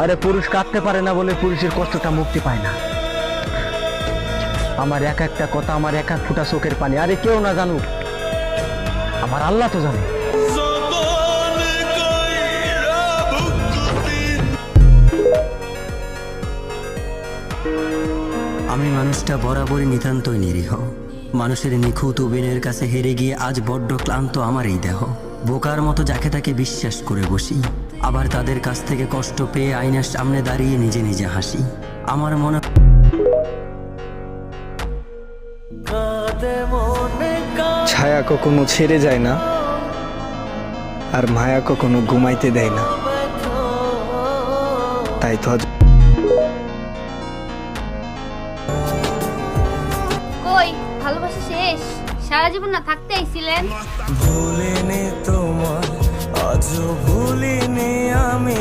আরে পুরুষ কাঁদতে পারে না বলে পুরুষের কষ্টটা মুক্তি পায় না। আমার এক একটা কথা, আমার এক এক ফোঁটা চোখের পানি, আরে কেউ না জানুক, আমার আল্লাহ তো জানে। আমি মানুষটা বরাবরই নিতান্তই নিরীহ, মানুষের নিখুঁত উবিনের কাছে হেরে গিয়ে আজ বড্ড ক্লান্ত আমার এই দেহ। বোকার মতো যাকে তাকে বিশ্বাস করে বসি, আবার তাদের কাছ থেকে কষ্ট পেয়ে আয়নার সামনে দাঁড়িয়ে নিজে নিজে হাসি। আমার মনে ছায়া কখনো ছেড়ে যায় না, আর মায়া কখনো ঘুমাইতে দেয় না। তাই তো আজ কই ভালোবাসা শেষ? সারা জীবন না থাকতে আইছিলেন? ভুলিনি তোমার, আজও ভুলিনি আমি।